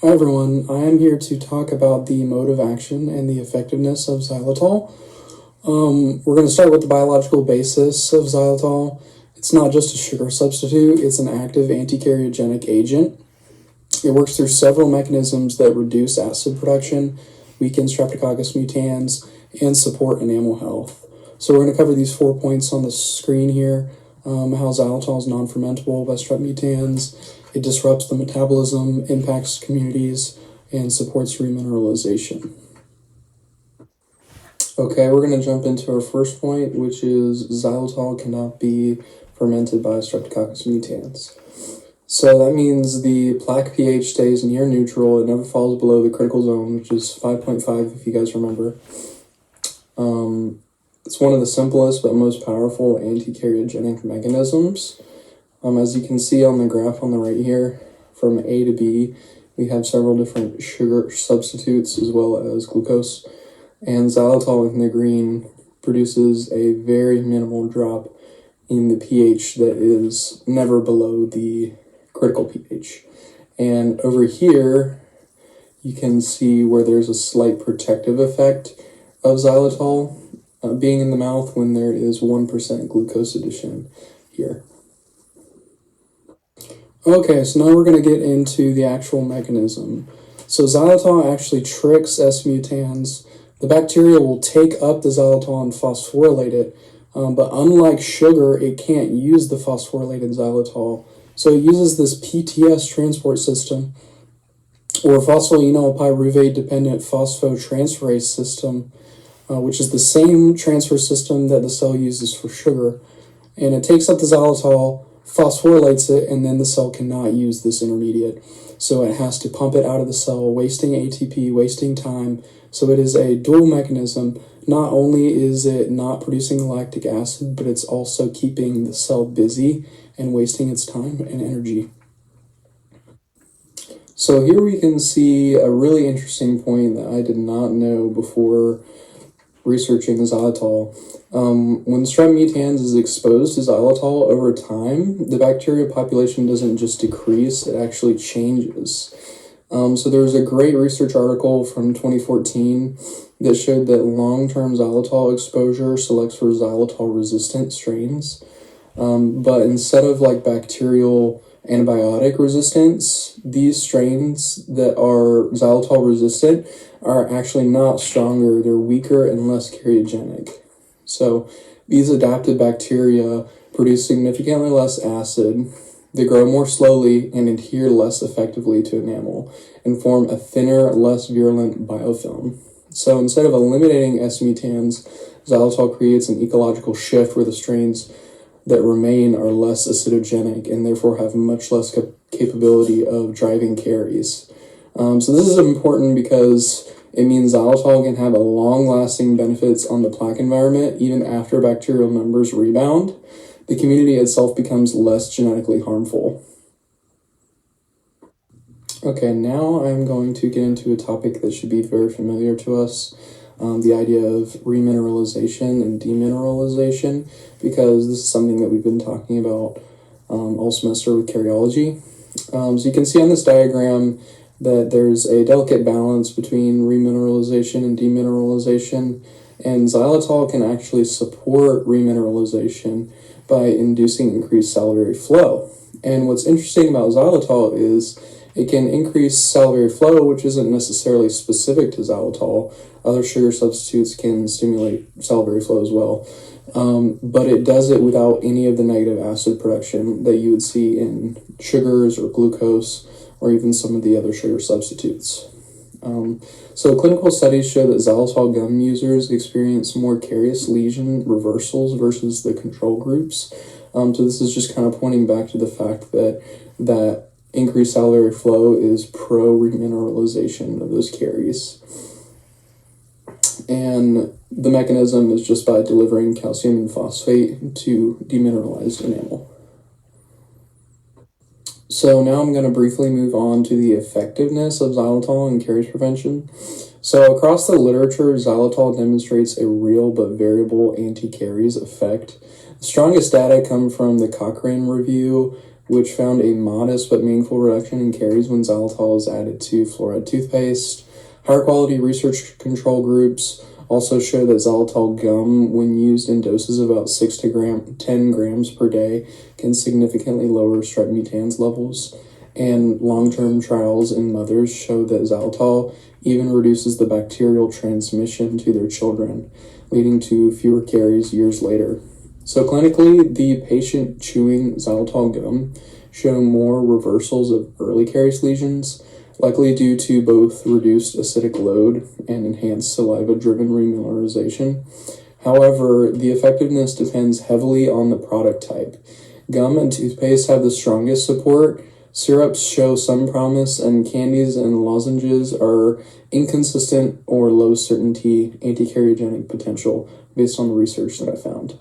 Hi everyone, I am here to talk about the mode of action and the effectiveness of xylitol. We're going to start with the biological basis of xylitol. It's not just a sugar substitute, it's an active anti-karyogenic agent. It works through several mechanisms that reduce acid production, weaken Streptococcus mutans, and support enamel health. So we're going to cover these 4 points on the screen here. How xylitol is non-fermentable by strep mutans. It disrupts the metabolism, impacts communities, and supports remineralization. Okay, we're going to jump into our first point, which is xylitol cannot be fermented by Streptococcus mutans. So that means the plaque pH stays near neutral. It never falls below the critical zone, which is 5.5 if you guys remember. It's one of the simplest but most powerful anti-karyogenic mechanisms. As you can see on the graph on the right here, from A to B, we have several different sugar substitutes as well as glucose. And xylitol in the green produces a very minimal drop in the pH that is never below the critical pH. And over here, you can see where there's a slight protective effect of xylitol being in the mouth when there is 1% glucose addition here. Okay, so now we're going to get into the actual mechanism. So xylitol actually tricks S. mutans. The bacteria will take up the xylitol and phosphorylate it, but unlike sugar, it can't use the phosphorylated xylitol. So it uses this PTS transport system, or phosphoenolpyruvate-dependent phosphotransferase system, which is the same transfer system that the cell uses for sugar. And it takes up the xylitol, phosphorylates it, and then the cell cannot use this intermediate. So it has to pump it out of the cell, wasting ATP, wasting time. So it is a dual mechanism. Not only is it not producing lactic acid, but it's also keeping the cell busy and wasting its time and energy. So here we can see a really interesting point that I did not know before researching xylitol. When strep mutans is exposed to xylitol over time, the bacteria population doesn't just decrease, it actually changes. So there's a great research article from 2014 that showed that long-term xylitol exposure selects for xylitol-resistant strains. But instead of like bacterial antibiotic resistance, these strains that are xylitol resistant are actually not stronger, they're weaker and less karyogenic. So these adapted bacteria produce significantly less acid, they grow more slowly and adhere less effectively to enamel and form a thinner, less virulent biofilm. So instead of eliminating S. mutans, xylitol creates an ecological shift where the strains that remain are less acidogenic and therefore have much less capability of driving caries. So this is important because it means xylitol can have a long-lasting benefits on the plaque environment even after bacterial numbers rebound. The community itself becomes less genetically harmful. Okay, now I'm going to get into a topic that should be very familiar to us, the idea of remineralization and demineralization, because this is something that we've been talking about all semester with karyology. So you can see on this diagram that there's a delicate balance between remineralization and demineralization, and xylitol can actually support remineralization by inducing increased salivary flow. And what's interesting about xylitol is it can increase salivary flow, which isn't necessarily specific to xylitol. Other sugar substitutes can stimulate salivary flow as well. But it does it without any of the negative acid production that you would see in sugars or glucose or even some of the other sugar substitutes. So clinical studies show that xylitol gum users experience more carious lesion reversals versus the control groups. So this is just kind of pointing back to the fact that increased salivary flow is pro-remineralization of those caries. And the mechanism is just by delivering calcium and phosphate to demineralized enamel. So now I'm going to briefly move on to the effectiveness of xylitol in caries prevention. So across the literature, xylitol demonstrates a real but variable anti-caries effect. The strongest data come from the Cochrane review which found a modest but meaningful reduction in caries when xylitol is added to fluoride toothpaste. Higher quality research control groups also show that xylitol gum, when used in doses of about 10 grams per day, can significantly lower strep mutans levels. And long-term trials in mothers show that xylitol even reduces the bacterial transmission to their children, leading to fewer caries years later. So clinically, the patient chewing xylitol gum show more reversals of early caries lesions, likely due to both reduced acidic load and enhanced saliva-driven remineralization. However, the effectiveness depends heavily on the product type. Gum and toothpaste have the strongest support. Syrups show some promise, and candies and lozenges are inconsistent or low certainty anti-cariogenic potential based on the research that I found.